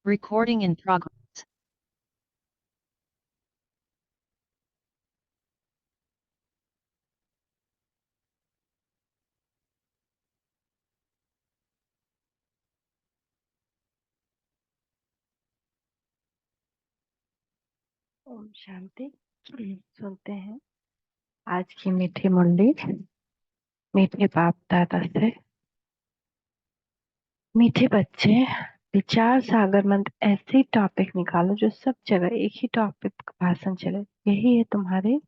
Recording in progress. Om Shanti. सुनते हैं आज की मीठी मुरली मीठे बाप दादा से। मीठे बच्चे, विचार सागर मंत्र ऐसी टॉपिक निकालो जो सब जगह एक ही टॉपिक भाषण चले। यही है तुम्हारे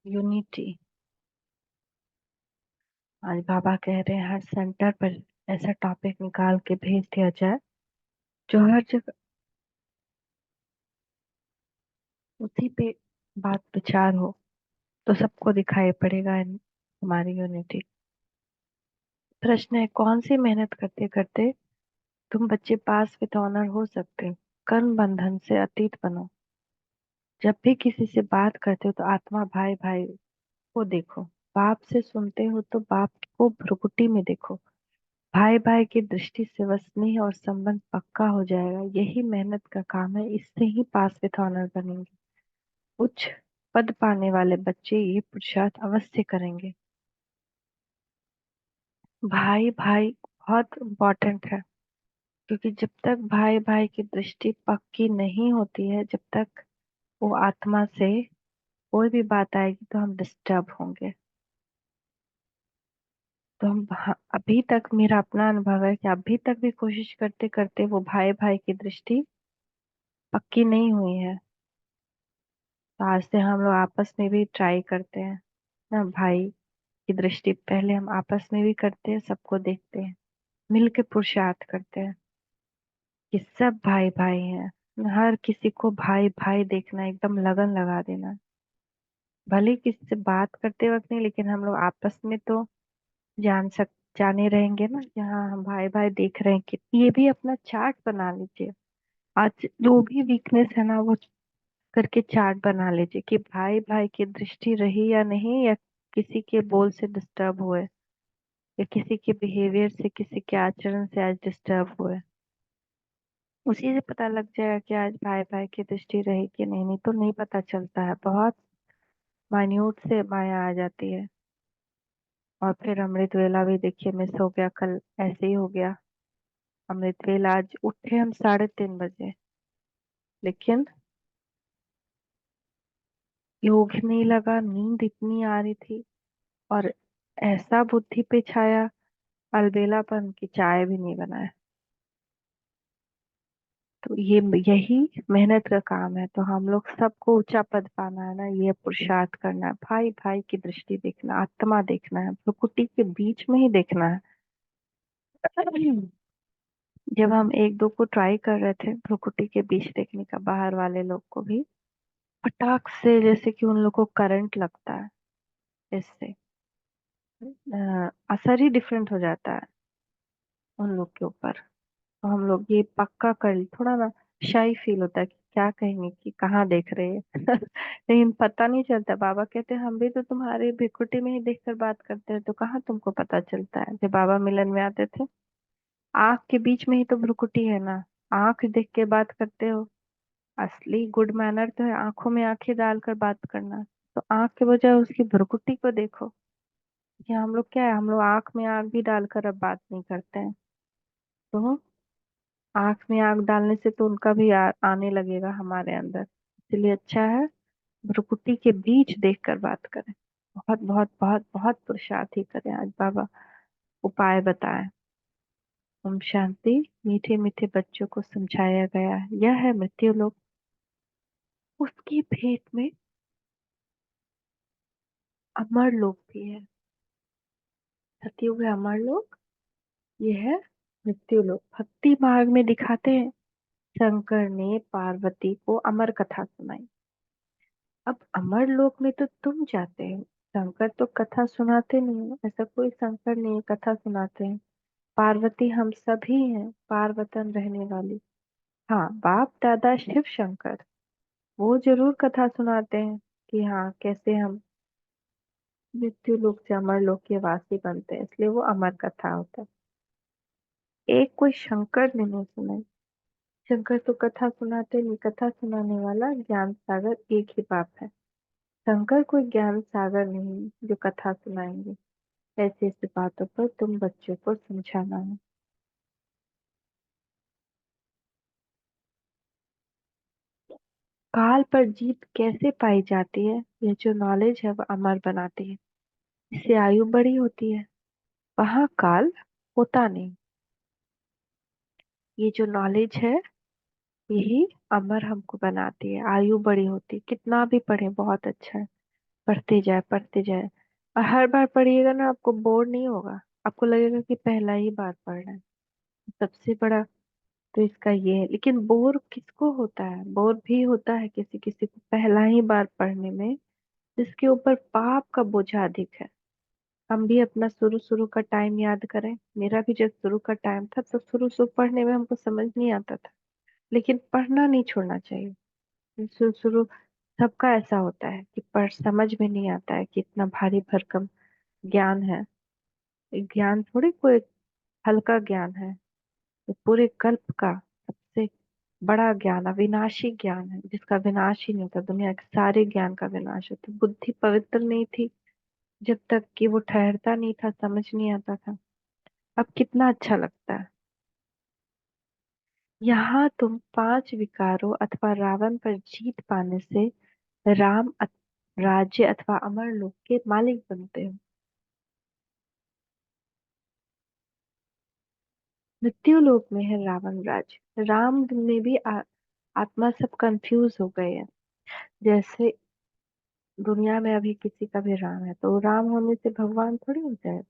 यूनिटी। आज बाबा कह रहे हैं हर सेंटर पर ऐसा टॉपिक निकाल के भेज दिया जाए जो हर जगह उसी पे बात विचार हो, तो सबको दिखाई पड़ेगा हमारी यूनिटी। प्रश्न है, कौन सी मेहनत करते करते तुम बच्चे पास विद ऑनर हो सकते हो। कर्म बंधन से अतीत बनो। जब भी किसी से बात करते हो तो आत्मा भाई भाई को देखो। बाप से सुनते हो तो बाप को भ्रुकुटी में देखो। भाई भाई की दृष्टि से वह स्नेह और संबंध पक्का हो जाएगा। यही मेहनत का काम है, इससे ही पास विद ऑनर बनेंगे। उच्च पद पाने वाले बच्चे ये पुरुषार्थ अवश्य करेंगे। भाई भाई बहुत इम्पोर्टेंट है, क्योंकि जब तक भाई भाई की दृष्टि पक्की नहीं होती है, जब तक वो आत्मा से कोई भी बात आएगी तो हम डिस्टर्ब होंगे। तो हम अभी तक, मेरा अपना अनुभव है कि अभी तक भी कोशिश करते करते वो भाई भाई की दृष्टि पक्की नहीं हुई है। तो आज से हम लोग आपस में भी ट्राई करते हैं ना, भाई की दृष्टि पहले हम आपस में भी करते हैं, सबको देखते हैं, मिल के पुरुषार्थ करते हैं कि सब भाई भाई हैं। हर किसी को भाई भाई देखना, एकदम लगन लगा देना। भले ही किसी से बात करते वक्त नहीं, लेकिन हम लोग आपस में तो जान सक जाने रहेंगे ना कि हाँ हम भाई भाई देख रहे हैं। कि ये भी अपना चार्ट बना लीजिए। आज जो भी वीकनेस है ना, वो करके चार्ट बना लीजिए कि भाई भाई की दृष्टि रही या नहीं, या किसी के बोल से डिस्टर्ब हुए, या किसी के बिहेवियर से, किसी के आचरण से आज डिस्टर्ब हुए। उसी से पता लग जाएगा कि आज भाई भाई की दृष्टि रही कि नहीं। नहीं तो नहीं पता चलता है, बहुत माइन्यूट से माया आ जाती है। और फिर अमृत वेला भी देखिए मिस हो गया, कल ऐसे ही हो गया। अमृत वेला आज उठे हम 3:30 बजे, लेकिन योग ही नहीं लगा, नींद इतनी आ रही थी। और ऐसा बुद्धि पे छाया अलबेलापन की चाय भी नहीं बनाया। तो ये यही मेहनत का काम है। तो हम लोग सबको ऊंचा पद पाना है ना, ये पुरुषार्थ करना है। भाई भाई की दृष्टि देखना, आत्मा देखना है, प्रकृति के बीच में ही देखना है। जब हम एक दो को ट्राई कर रहे थे भ्रुकुटी के बीच देखने का, बाहर वाले लोग को भी फटाक से जैसे कि उन लोग को करंट लगता है, इससे असर ही डिफरेंट हो जाता है उन लोग के ऊपर। तो हम लोग ये पक्का कर, थोड़ा ना शाई फील होता है कि क्या कहेंगे कि कहाँ देख रहे हैं। लेकिन पता नहीं चलता। बाबा कहते हैं हम भी तो तुम्हारे भ्रिकुटी में ही देखकर बात करते हैं, तो कहाँ तुमको पता चलता है। जब बाबा मिलन में आते थे, आंख के बीच में ही तो भ्रुकुटी है ना, आंख देख के बात करते हो। असली गुड मैनर तो है आंखों में आंखें डालकर बात करना। तो आंख के बजाय उसकी भ्रुकुटी को देखो। कि हम लोग क्या है, हम लोग आंख में आंख भी डालकर अब बात नहीं करते हैं। तो आंख में आंख डालने से तो उनका भी आने लगेगा हमारे अंदर। इसलिए अच्छा है भ्रुकुटी के बीच देखकर बात करें। बहुत बहुत बहुत बहुत पुरुषार्थ ही करें। आज बाबा उपाय बताएं। ओम शांति। मीठे मीठे बच्चों को समझाया गया है, यह है मृत्यु लोक। उसकी भेंट में अमर लोक भी है। सतयुग है अमर लोक, ये है मृत्यु लोक। भक्ति मार्ग में दिखाते हैं, शंकर ने पार्वती को अमर कथा सुनाई। अब अमर लोक में तो तुम जाते हो, शंकर तो कथा सुनाते नहीं हो। ऐसा कोई शंकर नहीं है कथा सुनाते हैं। पार्वती हम सभी हैं, पार्वतन रहने वाली। हाँ, बाप दादा शिव शंकर वो जरूर कथा सुनाते हैं कि हाँ कैसे हम मृत्यु लोक से अमर लोक के वासी बनते हैं, इसलिए वो अमर कथा होता है। एक कोई शंकर ने नहीं सुनाई। शंकर तो कथा सुनाते नहीं, कथा सुनाने वाला ज्ञान सागर एक ही बाप है। शंकर कोई ज्ञान सागर नहीं जो कथा सुनाएंगे। ऐसी ऐसी बातों पर तुम बच्चों को समझाना है। काल पर जीत कैसे पाई जाती है? यह जो नॉलेज है वह अमर बनाती है। इससे आयु बड़ी होती है। वहां काल होता नहीं। ये जो नॉलेज है यही अमर हमको बनाती है, आयु बड़ी होती है। कितना भी पढ़े बहुत अच्छा है। पढ़ते जाए पढ़ते जाए। और हर बार पढ़िएगा ना आपको बोर नहीं होगा। आपको लगेगा कि पहला ही बार पढ़ रहे हैं। सबसे बड़ा तो इसका ये है। लेकिन बोर किसको होता है? बोर भी होता है किसी किसी को पहला ही बार पढ़ने में, जिसके ऊपर पाप का बोझा अधिक है। हम भी अपना शुरू शुरू का टाइम याद करें। मेरा भी जब शुरू का टाइम था तो शुरू शुरू पढ़ने में हमको समझ नहीं आता था। लेकिन पढ़ना नहीं छोड़ना चाहिए। शुरू शुरू सबका ऐसा होता है कि पढ़ समझ में नहीं आता है कि इतना भारी भरकम ज्ञान है। ये ज्ञान थोड़ी कोई हल्का ज्ञान है। ये पूरे कल्प का सबसे बड़ा ज्ञान, अविनाशी ज्ञान है, जिसका विनाश ही नहीं होता। दुनिया के सारे ज्ञान का विनाश होता। बुद्धि पवित्र नहीं थी जब तक कि वो ठहरता नहीं था, समझ नहीं आता था। अब कितना अच्छा लगता है। यहाँ तुम पांच विकारों अथवा रावण पर जीत पाने से राज्य अथवा अमर लोक के मालिक बनते हो। मृत्यु लोक में है रावण राज्य। राम में भी आत्मा सब कंफ्यूज हो गए हैं। जैसे दुनिया में अभी किसी का भी राम है तो राम होने से भगवान थोड़ी हो जाए।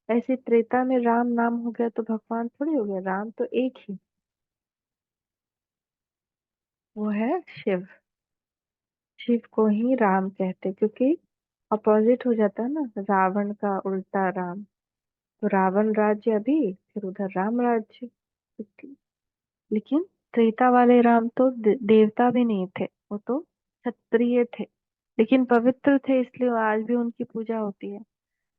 ऐसे त्रेता में राम नाम हो गया तो भगवान थोड़ी हो गया। राम तो एक ही, वो है शिव। शिव को ही राम कहते क्योंकि अपोजिट हो जाता है ना, रावण का उल्टा राम। तो रावण राज्य अभी, फिर उधर राम राज्य। लेकिन त्रेता वाले राम तो देवता भी नहीं थे, वो तो क्षत्रिय थे। लेकिन पवित्र थे इसलिए आज भी उनकी पूजा होती है।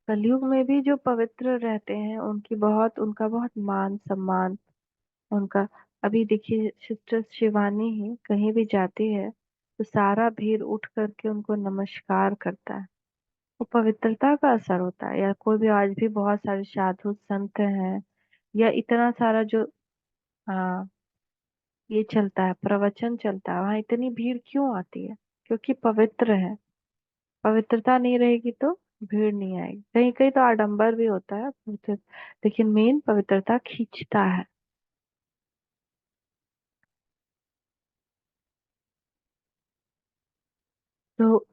कलयुग में भी जो पवित्र रहते हैं उनका बहुत मान सम्मान। उनका अभी देखिए सिस्टर शिवानी ही कहीं भी जाती है तो सारा भीड़ उठ करके उनको नमस्कार करता है। वो पवित्रता का असर होता है। या कोई भी आज भी बहुत सारे साधु संत हैं, या इतना सारा जो हाँ ये चलता है, प्रवचन चलता है, वहां इतनी भीड़ क्यों आती है? क्योंकि पवित्र है। पवित्रता नहीं रहेगी तो भीड़ नहीं आएगी। कहीं कहीं तो आडंबर भी होता है लेकिन मेन पवित्रता खींचता है। तो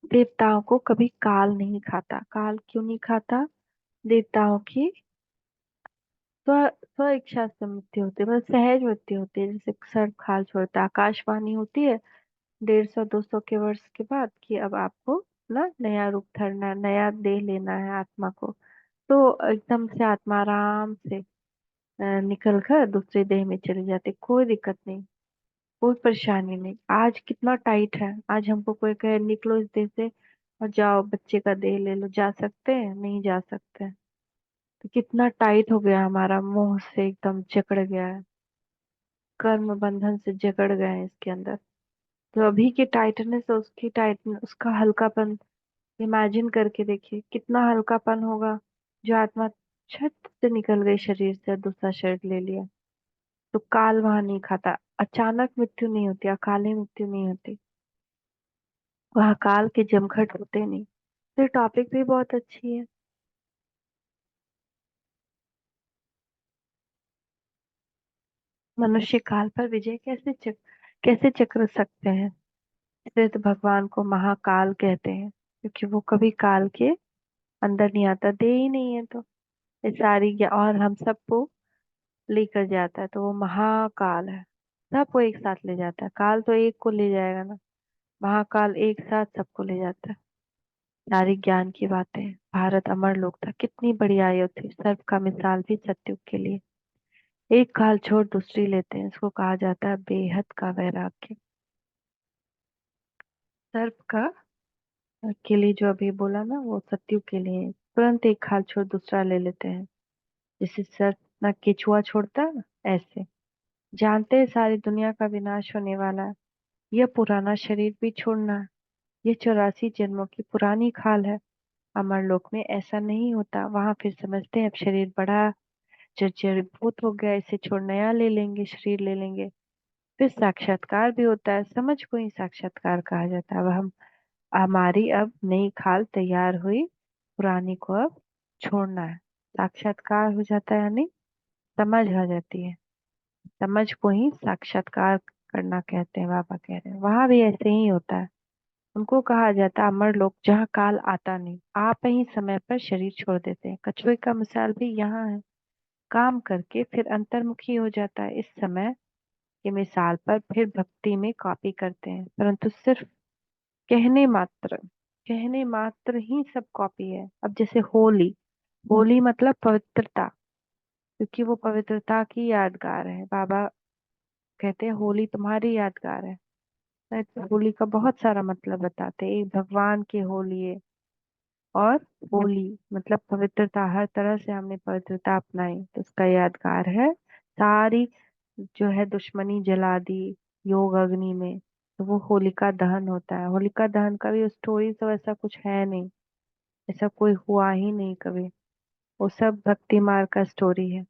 देवताओं को कभी काल नहीं खाता। काल क्यों नहीं खाता? देवताओं की स्व स्व इच्छा से मृत्यु होती है, मतलब सहज मृत्यु होती है। जैसे सर्प खाल छोड़ता है, आकाशवाणी होती है 150-200 के वर्ष के बाद कि अब आपको ना नया रूप धरना, नया देह लेना है आत्मा को। तो एकदम से आत्मा आराम से निकल कर दूसरे देह में चली जाती। कोई दिक्कत नहीं, कोई परेशानी नहीं। आज कितना टाइट है। आज हमको कोई कहे निकलो इस देह से और जाओ बच्चे का देह ले लो, जा सकते हैं? नहीं जा सकते हैं। तो कितना टाइट हो गया, हमारा मोह से एकदम जकड़ गया है। कर्म बंधन से जकड़ गए हैं इसके अंदर। तो अभी की टाइटनेस और उसकी टाइटनेस, उसका हल्कापन इमेजिन करके देखिए कितना हल्कापन होगा। जो आत्मा छत से निकल गई शरीर से और दूसरा शरीर ले लिया। तो काल वहां नहीं खाता। अचानक मृत्यु नहीं होती, अकाले मृत्यु नहीं होती। वहां काल के जमघट होते नहीं। तो टॉपिक भी बहुत अच्छी है। मनुष्य काल पर विजय कैसे चक्र सकते हैं? इसलिए तो भगवान को महाकाल कहते हैं, क्योंकि वो कभी काल के अंदर नहीं आता, दे ही नहीं है। तो ये सारी और हम सबको लेकर जाता है तो वो महाकाल है। सबको एक साथ ले जाता है। काल तो एक को ले जाएगा ना, महाकाल एक साथ सबको ले जाता है। सारी ज्ञान की बातें। भारत अमर लोक था, कितनी बड़ी आयु थी। सर्प का मिसाल भी सत्युग के लिए। एक काल छोड़ दूसरी लेते हैं, इसको कहा जाता है बेहद का वैराग्य। सर्प का के लिए जो अभी बोला ना वो सत्युग के लिए है। तुरंत एक खाल छोड़ दूसरा ले लेते हैं। जैसे सर्प ना केचुआ छोड़ता है, ऐसे जानते हैं सारी दुनिया का विनाश होने वाला है। यह पुराना शरीर भी छोड़ना है। ये 84 जन्मों की पुरानी खाल है। अमरलोक में ऐसा नहीं होता। वहां फिर समझते हैं अब शरीर बड़ा जर्जरीभूत हो गया, इसे छोड़ नया ले लेंगे, शरीर ले लेंगे। फिर साक्षात्कार भी होता है। समझ को ही साक्षात्कार कहा जाता है। अब हम हमारी अब नई खाल तैयार हुई, पुरानी को अब छोड़ना है। साक्षात्कार हो जाता है, यानी समझ आ जाती है। समझ को ही साक्षात्कार करना कहते हैं, बाबा कह रहे हैं। वहां भी ऐसे ही होता है। उनको कहा जाता है अमर लोग, जहाँ काल आता नहीं, आप ही समय पर शरीर छोड़ देते हैं। कछुए का मिसाल भी यहाँ है। काम करके फिर अंतर्मुखी हो जाता है। इस समय की मिसाल पर फिर भक्ति में कॉपी करते हैं, परंतु सिर्फ कहने मात्र। कहने मात्र ही सब कॉपी है। अब जैसे होली, होली मतलब पवित्रता, क्योंकि वो पवित्रता की यादगार है। बाबा कहते हैं होली तुम्हारी यादगार है। तो होली का बहुत सारा मतलब बताते हैं। एक भगवान की होली है, और होली मतलब पवित्रता। हर तरह से हमने पवित्रता अपनाई तो उसका यादगार है। सारी जो है दुश्मनी जला दी योग अग्नि में, तो वो होलिका दहन होता है। होलिका दहन का भी स्टोरी तो ऐसा कुछ है नहीं, ऐसा कोई हुआ ही नहीं कभी। वो सब भक्ति मार्ग का स्टोरी है।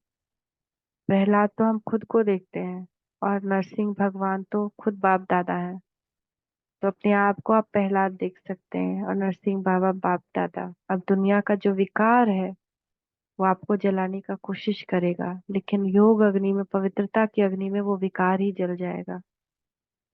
प्रहलाद तो हम खुद को देखते हैं, और नरसिंह भगवान तो खुद बाप दादा है। तो अपने आप को आप प्रहलाद देख सकते हैं, और नरसिंह बाबा बाप दादा। अब दुनिया का जो विकार है वो आपको जलाने का कोशिश करेगा, लेकिन योग अग्नि में, पवित्रता की अग्नि में वो विकार ही जल जाएगा।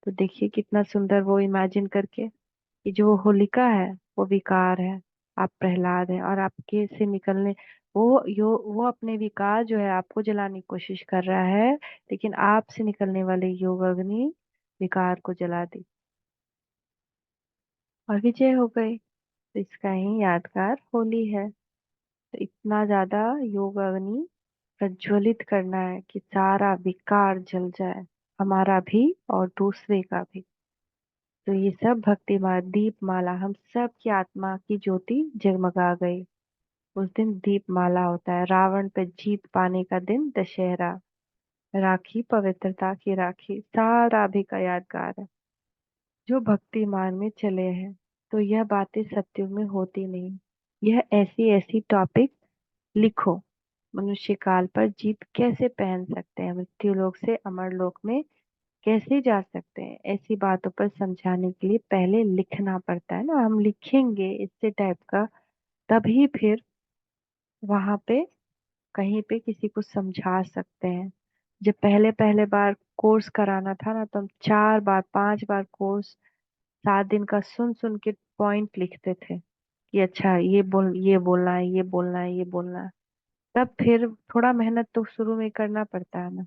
तो देखिए कितना सुंदर वो इमेजिन करके, कि जो होलिका है वो विकार है, आप प्रहलाद हैं, और आपके से निकलने, वो अपने विकार जो है आपको जलाने की कोशिश कर रहा है, लेकिन आप से निकलने वाले योग अग्नि विकार को जला दी और विजय हो गई। तो इसका ही यादगार होली है। तो इतना ज्यादा योग अग्नि प्रज्वलित करना है कि सारा विकार जल जाए, हमारा भी और दूसरे का भी। तो ये सब भक्ति माला, दीप माला, हम सब की आत्मा की ज्योति जगमगा गई। उस दिन दीप माला होता है। रावण पे जीत पाने का दिन दशहरा। राखी पवित्रता की राखी, सारा भी का यादगार है। जो भक्ति मार्ग में चले हैं, तो यह बातें सत्युग में होती नहीं। यह ऐसी ऐसी टॉपिक लिखो। मनुष्य काल पर जीत कैसे पहन सकते हैं, मृत्यु लोक से अमर लोक में कैसे जा सकते हैं, ऐसी बातों पर समझाने के लिए पहले लिखना पड़ता है ना। हम लिखेंगे इससे टाइप का, तभी फिर वहां पे कहीं पे किसी को समझा सकते हैं। जब पहले पहले बार कोर्स कराना था ना, तो हम 4 बार 5 बार कोर्स 7 दिन का सुन सुन के पॉइंट लिखते थे, कि अच्छा ये बोलना है, ये बोलना है, ये बोलना है। तब फिर थोड़ा मेहनत तो शुरू में करना पड़ता है ना।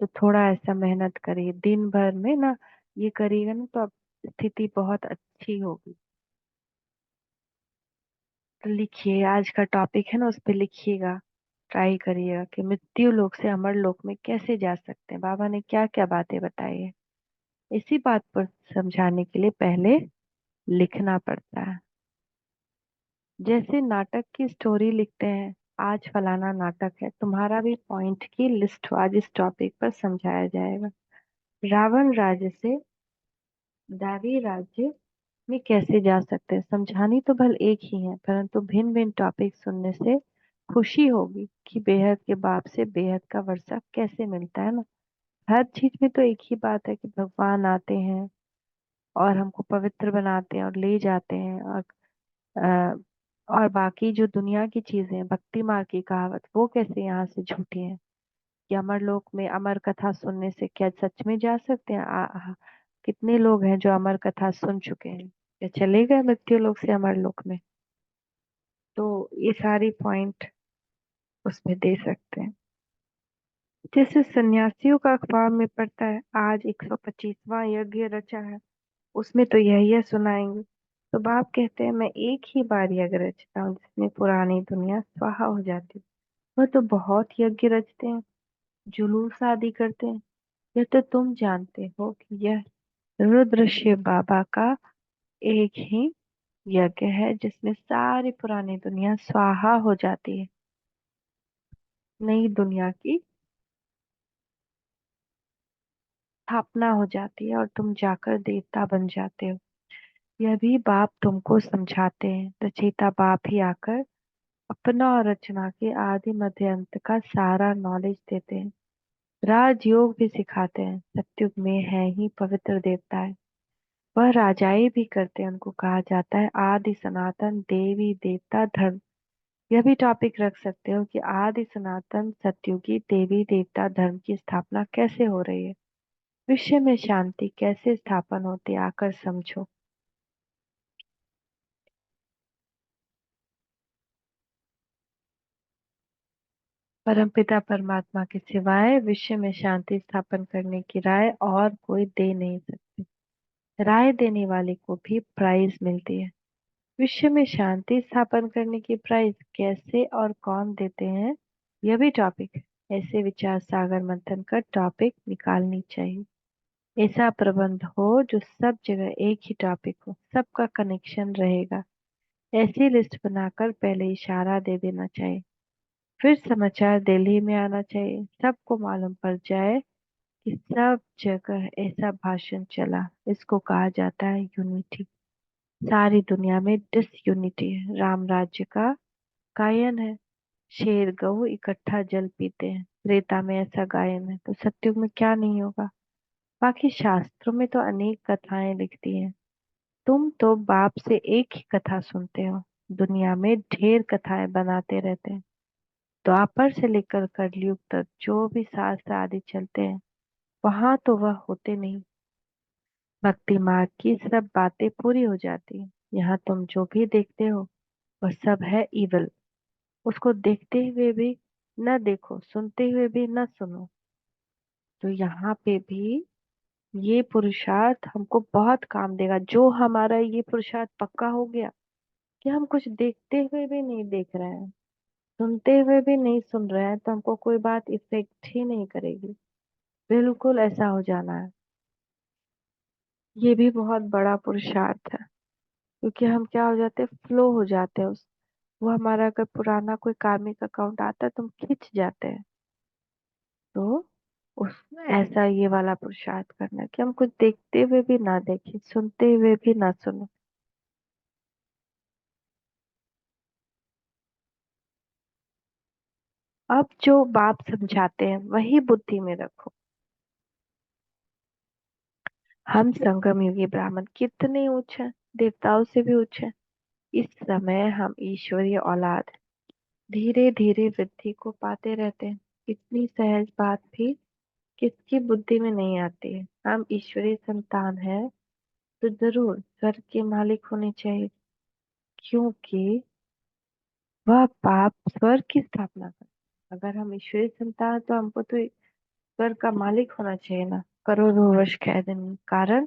तो थोड़ा ऐसा मेहनत करिए दिन भर में ना, ये करिएगा ना तो अब स्थिति बहुत अच्छी होगी। तो लिखिए, आज का टॉपिक है ना, उस पे लिखिएगा। ट्राई करिएगा कि मृत्यु लोक से अमर लोक में कैसे जा सकते हैं, बाबा ने क्या क्या बातें बताई है। इसी बात पर समझाने के लिए पहले लिखना पड़ता है। जैसे नाटक की स्टोरी लिखते हैं, आज फलाना नाटक है, तुम्हारा भी पॉइंट की लिस्ट आज इस टॉपिक पर समझाया जाएगा। रावण राज्य से दैवी राज्य में कैसे जा सकते हैं, समझानी तो भल एक ही है, परंतु भिन्न भिन्न टॉपिक सुनने से खुशी होगी कि बेहद के बाप से बेहद का वर्षा कैसे मिलता है ना। हर चीज में तो एक ही बात है कि भगवान आते हैं और हमको पवित्र बनाते हैं और ले जाते हैं, अ, और बाकी जो दुनिया की चीजें हैं, भक्ति मार्ग की कहावत, वो कैसे यहाँ से झूठी है। कि अमर लोक में अमर कथा सुनने से क्या सच में जा सकते हैं? कितने लोग हैं जो अमर कथा सुन चुके हैं, या चले गए मृत्यु लोक से अमर लोक में? तो ये सारी पॉइंट उसमें दे सकते हैं। जैसे सन्यासियों का अखबार में पढ़ता है, आज 125वां यज्ञ रचा है, उसमें तो यह सुनाएंगे। तो बाप कहते हैं मैं एक ही बार यज्ञ रचता हूँ जिसमें पुरानी दुनिया स्वाहा हो जाती है। वह तो बहुत यज्ञ रचते हैं, जुलूस आदि करते हैं। यह तो तुम जानते हो कि यह रुद्र शिव बाबा का एक ही यज्ञ है जिसमें सारी पुरानी दुनिया स्वाहा हो जाती है, नई दुनिया की स्थापना हो जाती है और तुम जाकर देवता बन जाते हो। यह भी बाप तुमको समझाते हैं, रचयिता बाप ही आकर अपना और रचना के आदि मध्य अंत का सारा नॉलेज देते हैं। राजयोग भी सिखाते हैं। सत्युग में है ही पवित्र देवता है, वह राजाई भी करते हैं। उनको कहा जाता है आदि सनातन देवी देवता धर्म। यह भी टॉपिक रख सकते हो कि आदि सनातन सत्युगी देवी देवता धर्म की स्थापना कैसे हो रही है, विश्व में शांति कैसे स्थापन होती है, आकर समझो। परमपिता परमात्मा के सिवाय विश्व में शांति स्थापन करने की राय और कोई दे नहीं सकते। राय देने वाले को भी प्राइज मिलती है। विश्व में शांति स्थापन करने की प्राइज कैसे और कौन देते हैं, यह भी टॉपिक है। ऐसे विचार सागर मंथन कर टॉपिक निकालनी चाहिए। ऐसा प्रबंध हो जो सब जगह एक ही टॉपिक हो, सबका कनेक्शन रहेगा। ऐसी लिस्ट बनाकर पहले इशारा दे देना चाहिए, फिर समाचार दिल्ली में आना चाहिए। सबको मालूम पड़ जाए कि सब जगह ऐसा भाषण चला। इसको कहा जाता है यूनिटी। सारी दुनिया में डिसयूनिटी है। राम राज्य का गायन है। शेर गऊ इकट्ठा जल पीते हैं। त्रेता में ऐसा गायन है, तो सतयुग में क्या नहीं होगा। बाकी शास्त्रों में तो अनेक कथाएं लिखती हैं। तुम तो बाप से एक ही कथा सुनते हो। दुनिया में ढेर कथाएं बनाते रहते हैं। द्वापर से लेकर कलयुग तक जो भी शास्त्र आदि चलते हैं, वहां तो वह होते नहीं। भक्ति मार्ग की सब बातें पूरी हो जाती हैं। यहाँ तुम जो भी देखते हो वह सब है इवल। उसको देखते हुए भी न देखो, सुनते हुए भी न सुनो। तो यहाँ पे भी ये पुरुषार्थ हमको बहुत काम देगा। जो हमारा ये पुरुषार्थ पक्का हो गया कि हम कुछ देखते हुए भी नहीं देख रहे हैं, सुनते हुए भी नहीं सुन रहे हैं, तो हमको कोई बात इफेक्ट ही नहीं करेगी। बिल्कुल ऐसा हो जाना है। ये भी बहुत बड़ा पुरुषार्थ है, क्योंकि हम क्या हो जाते हैं, फ्लो हो जाते हैं। उस वो हमारा अगर पुराना कोई कार्मिक अकाउंट आता है तो हम खिंच जाते हैं। तो उस ऐसा ये वाला पुरुषार्थ करना है कि हम कुछ देखते हुए भी ना देखें, सुनते हुए भी ना सुने। अब जो बाप समझाते हैं वही बुद्धि में रखो। हम संगम युगी ब्राह्मण कितने उच्च हैं, देवताओं से भी उच्च हैं। इस समय हम ईश्वरीय औलाद धीरे धीरे वृद्धि को पाते रहते हैं। इतनी सहज बात भी किसकी बुद्धि में नहीं आती है। हम ईश्वरीय संतान हैं तो जरूर स्वर्ग के मालिक होने चाहिए, क्योंकि वह पाप स्वर्ग की स्थापना कर। अगर हम ईश्वरीय संतान हैं, तो हमको तो स्वर्ग का मालिक होना चाहिए ना। करोड़ों वर्ष कह देंगे, कारण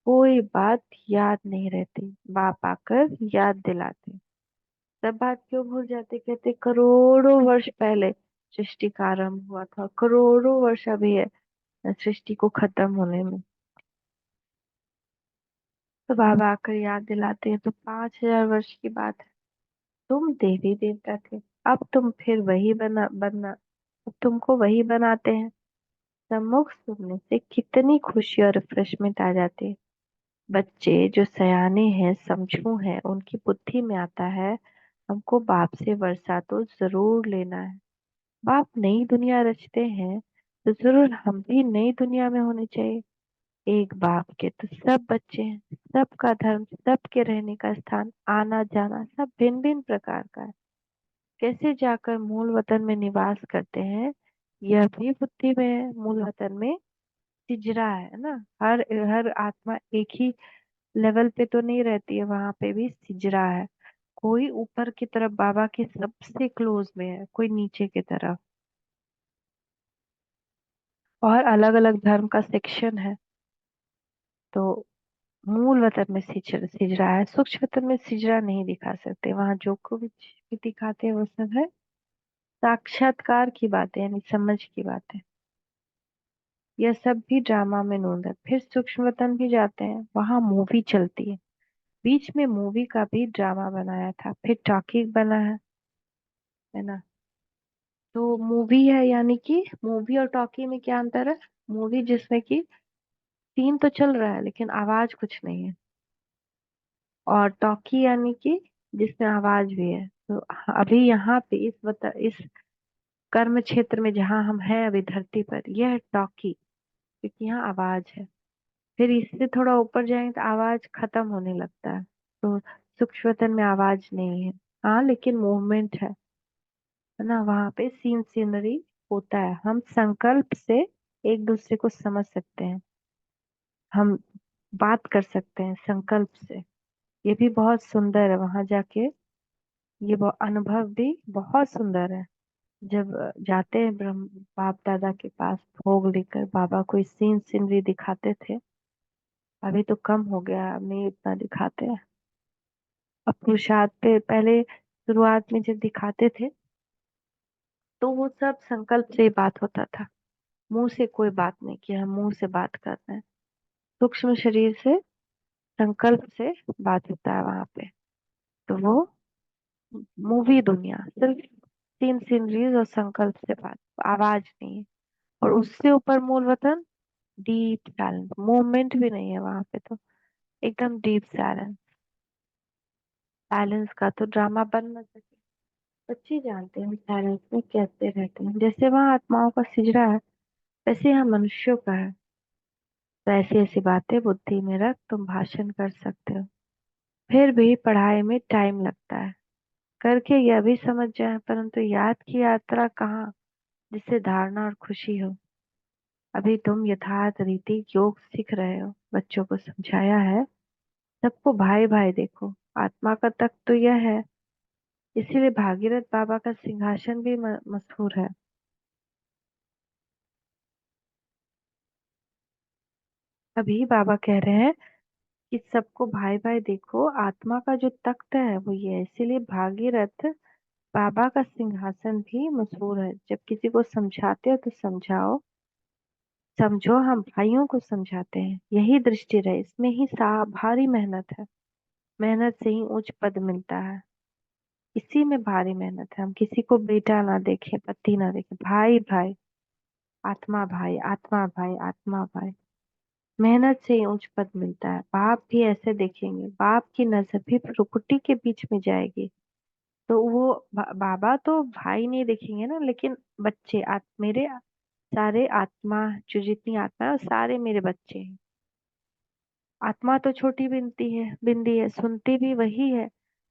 कोई बात याद नहीं रहती। बाप आकर याद दिलाते। सब बात क्यों भूल जाते, कहते करोड़ों वर्ष पहले सृष्टि का आरंभ हुआ था, करोड़ों वर्ष अभी है सृष्टि को खत्म होने में। तो बाबा आकर याद दिलाते हैं, तो 5,000 वर्ष की बात है। तुम देवी देवता थे, अब तुम फिर वही बनना, अब तुमको वही बनाते हैं। सम्मुख सुनने से कितनी खुशी और रिफ्रेशमेंट आ जाती है। बच्चे जो सयाने हैं, समझू हैं, उनकी बुद्धि में आता है हमको बाप से वर्षा तो जरूर लेना है। बाप नई दुनिया रचते हैं तो जरूर हम भी नई दुनिया में होने चाहिए। एक बाप के तो सब बच्चे हैं। सबका धर्म, सबके रहने का स्थान, आना जाना सब भिन्न भिन्न प्रकार का है। कैसे जाकर मूल वतन में निवास करते हैं, यह भी बुद्धि में है। मूल वतन में सिजरा है ना। हर हर आत्मा एक ही लेवल पे तो नहीं रहती है, वहां पे भी सिजरा है। कोई ऊपर की तरफ बाबा के सबसे क्लोज में है, कोई नीचे की तरफ। और अलग अलग धर्म का सेक्शन है। तो मूल वतन में सिजरा है। सूक्ष्म वतन में सिजरा नहीं दिखा सकते। वहां जो कुछ भी दिखाते हैं वो सब है साक्षात्कार की बातें, यानी समझ की बातें। यह सब भी ड्रामा में नोंद है। फिर सूक्ष्म वतन भी जाते हैं, वहां मूवी चलती है। बीच में मूवी का भी ड्रामा बनाया था, फिर टॉकी बना है ना। तो मूवी है, यानी कि मूवी और टॉकी में क्या अंतर है। मूवी जिसमें कि सीन तो चल रहा है लेकिन आवाज कुछ नहीं है। और टॉकी यानी कि जिसमें आवाज भी है। तो अभी यहाँ पे इस कर्म क्षेत्र में जहाँ हम हैं अभी धरती पर, यह है टॉकी, क्योंकि यहाँ आवाज है। फिर इससे थोड़ा ऊपर जाएंगे तो आवाज खत्म होने लगता है। तो सूक्ष्मतन में आवाज नहीं है। हाँ लेकिन मूवमेंट है ना, वहां पे सीन सीनरी होता है। हम संकल्प से एक दूसरे को समझ सकते हैं, हम बात कर सकते हैं संकल्प से। ये भी बहुत सुंदर है वहां जाके। ये अनुभव भी बहुत सुंदर है। जब जाते हैं ब्रह्म बाप दादा के पास भोग लेकर, बाबा कोई सीन सीनरी दिखाते थे। अभी तो कम हो गया, अब नहीं इतना दिखाते हैं। अब पुरुषार्थ पे पहले शुरुआत में जब दिखाते थे तो वो सब संकल्प से ही बात होता था। मुंह से कोई बात नहीं कि हम मुंह से बात कर रहे हैं। सूक्ष्म शरीर से संकल्प से बात होता है वहां पे। तो वो मूवी दुनिया सिर्फ सीन सीनरीज और संकल्प से बात, आवाज नहीं है। और उससे ऊपर मूल वतन डीप साइलेंस, मूवमेंट भी नहीं है वहां पे। तो एकदम डीप साइलेंस। साइलेंस का तो ड्रामा बन न सके। बच्चे जानते हैं साइलेंस में कैसे रहते हैं। जैसे वहाँ आत्माओं का सिजरा है, वैसे यहाँ मनुष्यों का है। तो ऐसी ऐसी बातें बुद्धि में रख तुम भाषण कर सकते हो। फिर भी पढ़ाई में टाइम लगता है। करके यह भी समझ जाए, परंतु याद की यात्रा कहाँ जिससे धारणा और खुशी हो। अभी तुम यथार्थ रीति योग सीख रहे हो। बच्चों को समझाया है सबको भाई भाई देखो। आत्मा का तख्त तो यह है। इसीलिए भागीरथ बाबा का सिंहासन भी मशहूर है। अभी बाबा कह रहे हैं कि सबको भाई भाई देखो। आत्मा का जो तख्त है वो ये है। इसीलिए भागीरथ बाबा का सिंहासन भी मशहूर है। जब किसी को समझाते हो तो समझाओ, समझो हम भाइयों को समझाते हैं। यही दृष्टि रहे, इसमें ही भारी मेहनत है। मेहनत से ही उच्च पद मिलता है। इसी में भारी मेहनत है। हम किसी को बेटा ना देखें, पति ना देखें, भाई भाई, आत्मा भाई, आत्मा भाई, आत्मा भाई। मेहनत से ही उच्च पद मिलता है। बाप भी ऐसे देखेंगे, बाप की नजर भी प्रकृति के बीच में जाएगी। तो वो बाबा तो भाई नहीं देखेंगे ना, लेकिन बच्चे मेरे सारे आत्मा, जो जितनी आत्मा है वो सारे मेरे बच्चे हैं। आत्मा तो छोटी बिंदी है, सुनती भी वही है।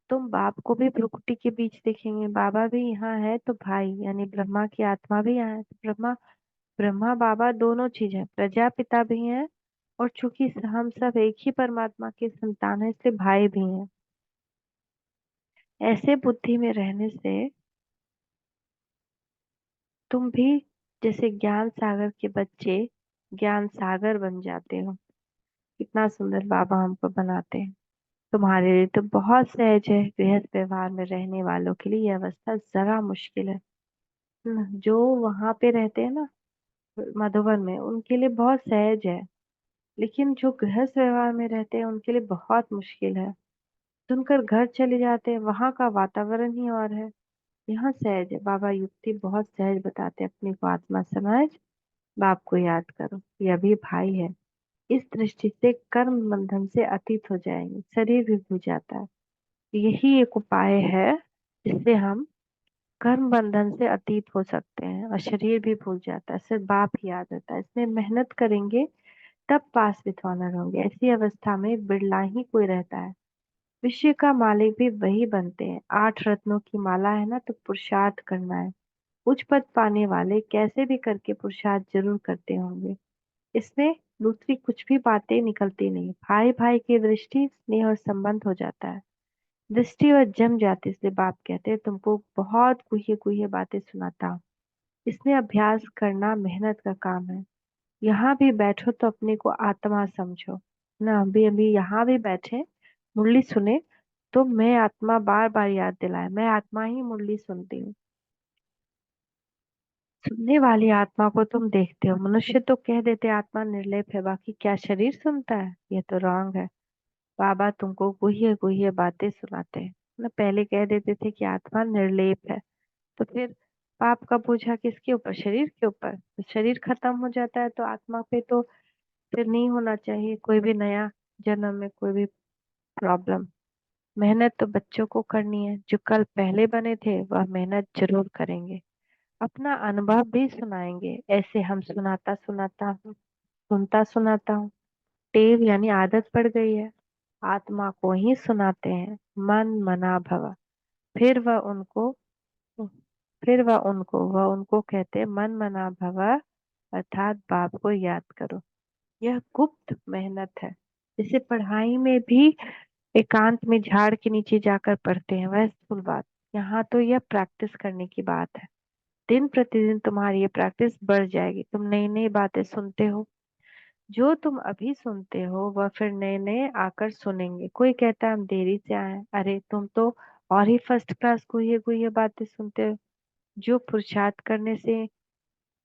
तुम बाप को भी प्रकृति के बीच देखेंगे। बाबा भी यहाँ है तो भाई यानी ब्रह्मा की आत्मा भी यहाँ है तो ब्रह्मा, ब्रह्मा बाबा दोनों चीज है। प्रजापिता भी है, और चूंकि हम सब एक ही परमात्मा के संतान है इसलिए भाई भी हैं। ऐसे बुद्धि में रहने से तुम भी जैसे ज्ञान सागर के बच्चे ज्ञान सागर बन जाते हो। कितना सुंदर बाबा हमको बनाते हैं। तुम्हारे लिए तो बहुत सहज है। गृहस्थ व्यवहार में रहने वालों के लिए यह अवस्था जरा मुश्किल है। जो वहां पे रहते हैं ना मधुबन में, उनके लिए बहुत सहज है। लेकिन जो गृहस्थ व्यवहार में रहते हैं उनके लिए बहुत मुश्किल है। सुनकर घर चले जाते हैं, वहां का वातावरण ही और है। यहाँ सहज है। बाबा युक्ति बहुत सहज बताते हैं। अपने को आत्मा समझ, बाप को याद करो, यह भी भाई है। इस दृष्टि से कर्म बंधन से अतीत हो जाएंगे, शरीर भी भूल जाता है। यही एक उपाय है जिससे हम कर्म बंधन से अतीत हो सकते हैं, और शरीर भी भूल जाता है, सिर्फ बाप ही याद रहता है। इसमें मेहनत करेंगे तब पास विथ ऑनर होंगे। ऐसी अवस्था में बिरला ही कोई रहता है। विश्व का मालिक भी वही बनते हैं। 8 रत्नों की माला है ना, तो पुरुषार्थ करना है। उच्च पद पाने वाले कैसे भी करके पुरुषार्थ जरूर करते होंगे। इसमें दूसरी कुछ भी बातें निकलती नहीं। भाई भाई की दृष्टि स्नेह और संबंध हो जाता है। दृष्टि और जम जाती, इसलिए बाप कहते हैं तुमको बहुत गुह्य गुह्य बातें सुनाता हूँ। इसमें अभ्यास करना मेहनत का काम है। यहाँ भी बैठो तो अपने को आत्मा समझो ना। अभी अभी यहाँ भी बैठे मुरली सुने तो मैं आत्मा बार बार याद दिलाए, मैं आत्मा ही मुरली सुनती हूँ। सुनने वाली आत्मा को तुम देखते हो। मनुष्य तो कह देते आत्मा निर्लेप है, बाकी क्या शरीर सुनता है? ये तो रॉन्ग है। बाबा तुमको गुह्य गुह्य बातें सुनाते हैं ना। पहले कह देते थे कि आत्मा निर्लेप है, तो फिर पाप का बोझा किसके ऊपर? शरीर के ऊपर। तो शरीर खत्म हो जाता है तो आत्मा पे तो फिर नहीं होना चाहिए कोई भी नया जन्म में कोई भी प्रॉब्लम। मेहनत तो बच्चों को करनी है, जो कल पहले बने थे वह मेहनत जरूर करेंगे। अपना अनुभव भी सुनाएंगे, ऐसे हम सुनाता सुनाता हूँ, सुनता सुनाता हूँ। टेव यानी आदत पड़ गई है, आत्मा को ही सुनाते हैं। मन मना भव। फिर वह उनको फिर वह उनको कहते हैं मन मना भव, अर्थात बाप को याद करो। यह गुप्त मेहनत है। जैसे पढ़ाई में भी एकांत में झाड़ के नीचे जाकर पढ़ते हैं, वह स्थूल बात। यहाँ तो यह प्रैक्टिस करने की बात है। दिन प्रतिदिन तुम्हारी ये प्रैक्टिस बढ़ जाएगी। तुम नई नई बातें सुनते हो, जो तुम अभी सुनते हो वह फिर नए नए आकर सुनेंगे। कोई कहता है हम देरी से आए हैं। अरे तुम तो और ही फर्स्ट क्लास गुह्य गुह्य बातें सुनते हो। जो पुरुषार्थ करने से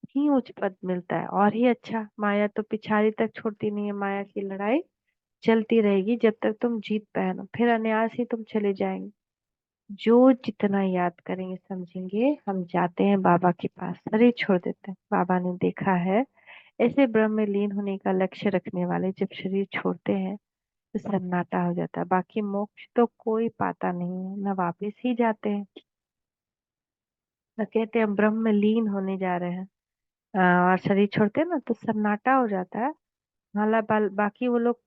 ही उच्च पद मिलता है, और ही अच्छा। माया तो पिछाड़ी तक छोड़ती नहीं है। माया की लड़ाई चलती रहेगी जब तक तुम जीत पहनो, फिर अनायास ही तुम चले जाएंगे। जो जितना याद करेंगे समझेंगे हम जाते हैं बाबा के पास, शरीर छोड़ देते हैं। बाबा ने देखा है, ऐसे ब्रह्म में लीन होने का लक्ष्य रखने वाले जब शरीर छोड़ते हैं तो सन्नाटा हो जाता है। बाकी मोक्ष तो कोई पाता नहीं है, न वापिस ही जाते हैं। न कहते हैं हम ब्रह्म में लीन होने जा रहे हैं, और शरीर छोड़ते हैं ना तो सन्नाटा हो जाता है। बाकी वो लोग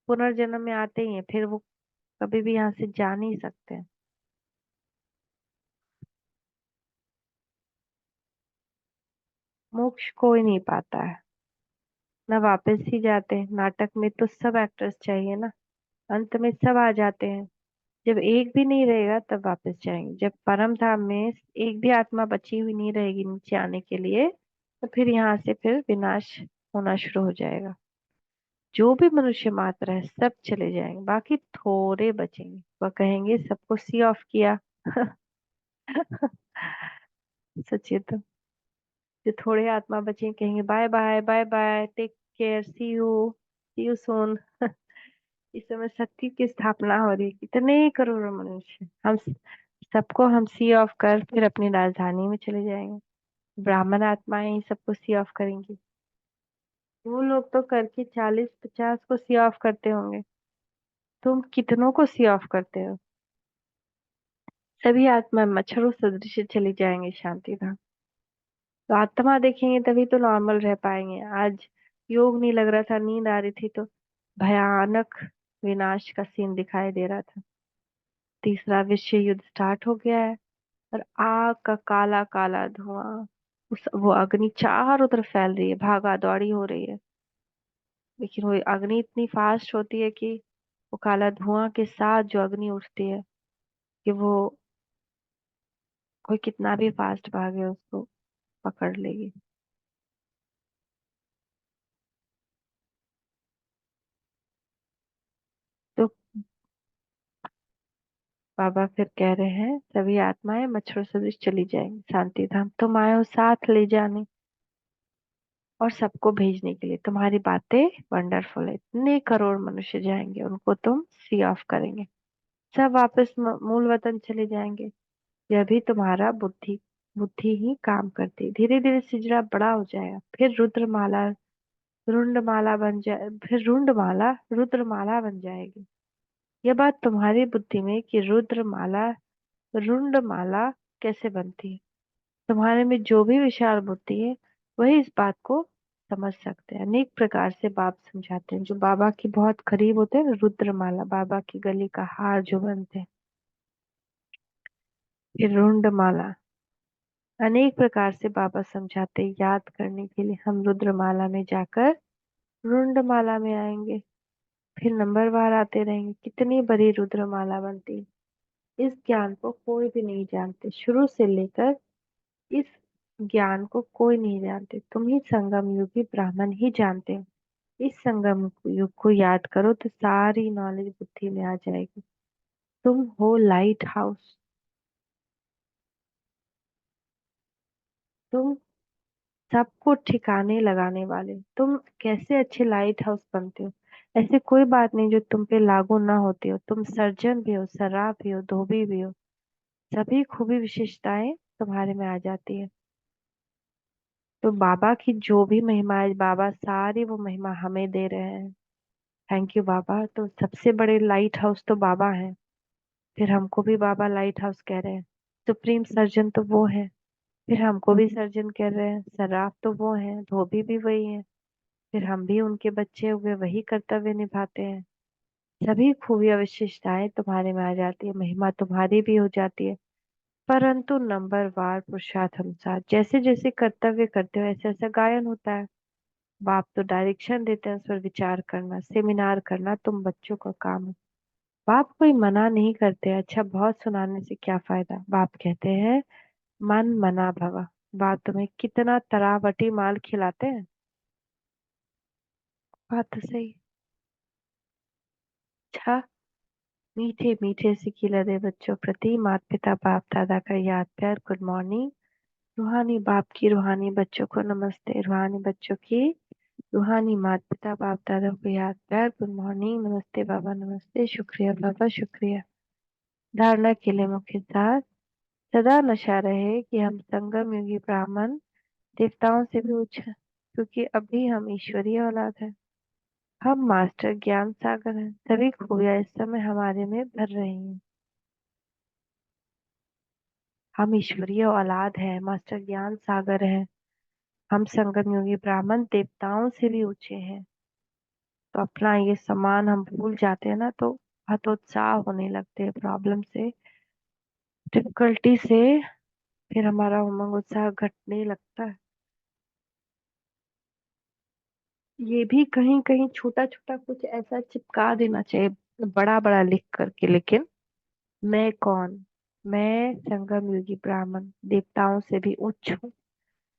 पुनर्जन्म में आते ही हैं, फिर वो कभी भी यहाँ से जा नहीं सकते हैं। मोक्ष कोई नहीं पाता है, न वापस ही जाते हैं। नाटक में तो सब एक्टर्स चाहिए ना, अंत में सब आ जाते हैं। जब एक भी नहीं रहेगा तब वापस जाएंगे। जब परम धाम में एक भी आत्मा बची हुई नहीं रहेगी नीचे आने के लिए, तो फिर यहाँ से फिर विनाश होना शुरू हो जाएगा। जो भी मनुष्य मात्र है सब चले जाएंगे, बाकी थोड़े बचेंगे। वह कहेंगे सबको सी ऑफ किया। सच्चे तो जो थोड़े आत्मा बचे कहेंगे bye bye bye bye, take care, see you soon. इस समय सत्य की स्थापना हो रही है, कितने करोड़ों मनुष्य। सबको हम सी ऑफ कर फिर अपनी राजधानी में चले जाएंगे। ब्राह्मण आत्माएं ही सबको सी ऑफ करेंगी। वो लोग तो करके 40-50 को सी ऑफ करते होंगे, तुम कितनों को सी ऑफ करते हो? सभी आत्मा मच्छरों सदृश चली जाएंगे शांति धाम। तो आत्मा देखेंगे तभी तो नॉर्मल रह पाएंगे। आज योग नहीं लग रहा था, नींद आ रही थी तो भयानक विनाश का सीन दिखाई दे रहा था। तीसरा विश्व युद्ध स्टार्ट हो गया है, और आग का काला काला धुआं, उस वो अग्नि चारों तरफ फैल रही है, भागा दौड़ी हो रही है। लेकिन वो अग्नि इतनी फास्ट होती है कि वो काला धुआं के साथ जो अग्नि उठती है कि वो कोई कितना भी फास्ट भागे उसको पकड़ लेगी। तो बाबा फिर कह रहे हैं सभी आत्माएं मच्छरों सदृश चली जाएंगी शांति धाम। तुम आए हो साथ ले जाने और सबको भेजने के लिए। तुम्हारी बातें वंडरफुल है, इतने करोड़ मनुष्य जाएंगे, उनको तुम सी ऑफ करेंगे। सब वापस मूल वतन चले जाएंगे। यह भी तुम्हारा बुद्धि बुद्धि ही काम करती। धीरे धीरे सिजरा बड़ा हो जाएगा, फिर रुद्रमाला रुंडमाला बन जाए, फिर रुंडमाला रुद्रमाला बन जाएगी। यह बात तुम्हारी बुद्धि में कि रुद्रमाला रुंडमाला कैसे बनती है। तुम्हारे में जो भी विशाल बुद्धि है वही इस बात को समझ सकते हैं। अनेक प्रकार से बाप समझाते हैं। जो बाबा की बहुत करीब होते हैं ना, रुद्रमाला बाबा की गले का हार जो बनते हैं, फिर रुंडमाला, अनेक प्रकार से बाबा समझाते हैं। याद करने के लिए हम रुद्रमाला में जाकर रुंडमाला में आएंगे, फिर नंबरवार आते रहेंगे। कितनी बड़ी रुद्रमाला बनती है, इस ज्ञान को कोई भी नहीं जानते। शुरू से लेकर इस ज्ञान को कोई नहीं जानते, तुम ही संगम युगी ब्राह्मण ही जानते हो। इस संगम युग को याद करो तो सारी नॉलेज बुद्धि में आ जाएगी। तुम हो लाइट हाउस, तुम सबको ठिकाने लगाने वाले। तुम कैसे अच्छे लाइट हाउस बनते हो, ऐसे कोई बात नहीं जो तुम पे लागू ना होती हो। तुम सर्जन भी हो, सर्राफ भी हो, धोबी भी हो, सभी खूबी विशेषताएं तुम्हारे में आ जाती है। तो बाबा की जो भी महिमा है, बाबा सारी वो महिमा हमें दे रहे हैं। थैंक यू बाबा। तो सबसे बड़े लाइट हाउस तो बाबा है, फिर हमको भी बाबा लाइट हाउस कह रहे हैं। सुप्रीम सर्जन तो वो है, फिर हमको भी सर्जन कह रहे हैं। सर्राफ तो वो है, धोबी भी वही है, फिर हम भी उनके बच्चे हुए, वही कर्तव्य निभाते हैं। सभी खूबियां विशिष्टताएं तुम्हारे में आ जाती है, महिमा तुम्हारी भी हो जाती है। परंतु नंबरवार पुरुषार्थ अनुसार जैसे जैसे कर्तव्य करते हो ऐसे ऐसा गायन होता है। बाप तो डायरेक्शन देते हैं, उस पर विचार करना, सेमिनार करना तुम बच्चों का काम है। बाप कोई मना नहीं करते। अच्छा, बहुत सुनाने से क्या फायदा। बाप कहते हैं मन मना भवा। बाप तुम्हें कितना तरावटी माल खिलाते हैं। बात तो सही। अच्छा, मीठे मीठे से खिलते बच्चों प्रति माता पिता बाप दादा का याद प्यार गुड मॉर्निंग। रूहानी बाप की रूहानी बच्चों को नमस्ते। रूहानी बच्चों की रूहानी माता पिता बाप दादा को याद प्यार गुड मॉर्निंग। नमस्ते बाबा, नमस्ते, शुक्रिया बाबा, शुक्रिया। धारणा के लिए मुख्य सार। सदा नशा रहे कि हम संगम युगी ब्राह्मण देवताओं से भी उच्च हैं, क्योंकि अभी हम ईश्वरीय औलाद हैं। हम मास्टर ज्ञान सागर हैं, सभी खूबियां इस समय हमारे में भर रही हैं। हम ईश्वरीय औलाद हैं, मास्टर ज्ञान सागर हैं। हम संगम योगी ब्राह्मण देवताओं से भी ऊंचे हैं। तो अपना ये सम्मान हम भूल जाते हैं ना, तो हतोत्साह होने लगते हैं प्रॉब्लम से, डिफिकल्टी से। फिर हमारा उमंग उत्साह घटने लगता है। ये भी कहीं कहीं छोटा छोटा कुछ ऐसा चिपका देना चाहिए, बड़ा बड़ा लिख करके। लेकिन मैं कौन। मैं संगम युगी ब्राह्मण देवताओं से भी उच्च हूँ।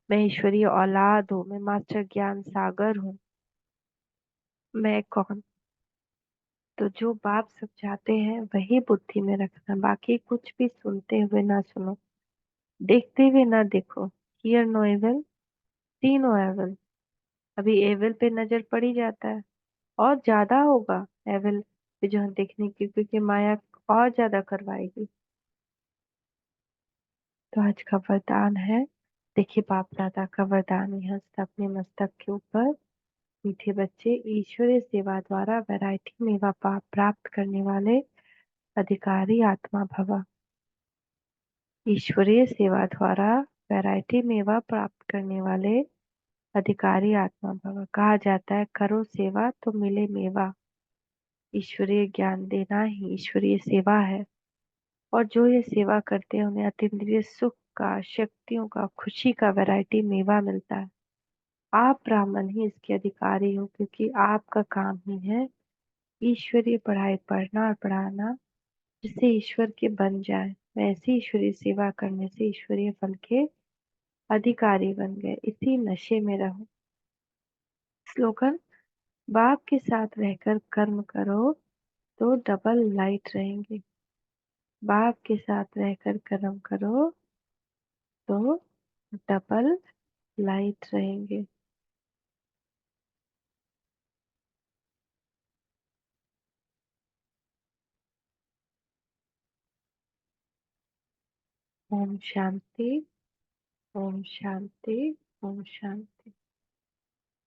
मैं ईश्वरीय औलाद हूँ। मैं मास्टर ज्ञान सागर हूँ। मैं कौन। तो जो बाप समझाते हैं वही बुद्धि में रखना, बाकी कुछ भी सुनते हुए ना सुनो, देखते हुए ना देखो। Hear no evil, see no evil. अभी एविल पे नजर पड़ी जाता है, और ज्यादा होगा एविल पे जो हम देखने की, क्योंकि माया और ज्यादा करवाएगी। तो आज का वरदान है, देखिए बाप दादा का वरदान है, हस्त अपने मस्तक के ऊपर। मीठे बच्चे, ईश्वरीय सेवा द्वारा वैरायटी मेवा पाप प्राप्त करने वाले अधिकारी आत्मा भवा। ईश्वरीय सेवा द्वारा वैरायटी मेवा प्राप्त करने वाले अधिकारी आत्मा भवा। कहा जाता है करो सेवा तो मिले मेवा। ईश्वरीय ज्ञान देना ही ईश्वरीय सेवा है। और जो ये सेवा करते हैं उन्हें अतीन्द्रिय सुख का, शक्तियों का, खुशी का वैरायटी मेवा मिलता है। आप ब्राह्मण ही इसके अधिकारी हो, क्योंकि आपका काम ही है ईश्वरीय पढ़ाई पढ़ना और पढ़ाना, जिससे ईश्वर के बन जाए। वैसे ईश्वरीय सेवा करने से ईश्वरीय फल के अधिकारी बन गए। इसी नशे में रहो। स्लोगन। बाप के साथ रहकर कर्म करो तो डबल लाइट रहेंगे। बाप के साथ रहकर कर्म करो तो डबल लाइट रहेंगे। ओम शांति। ओम शांति। ओम शांति।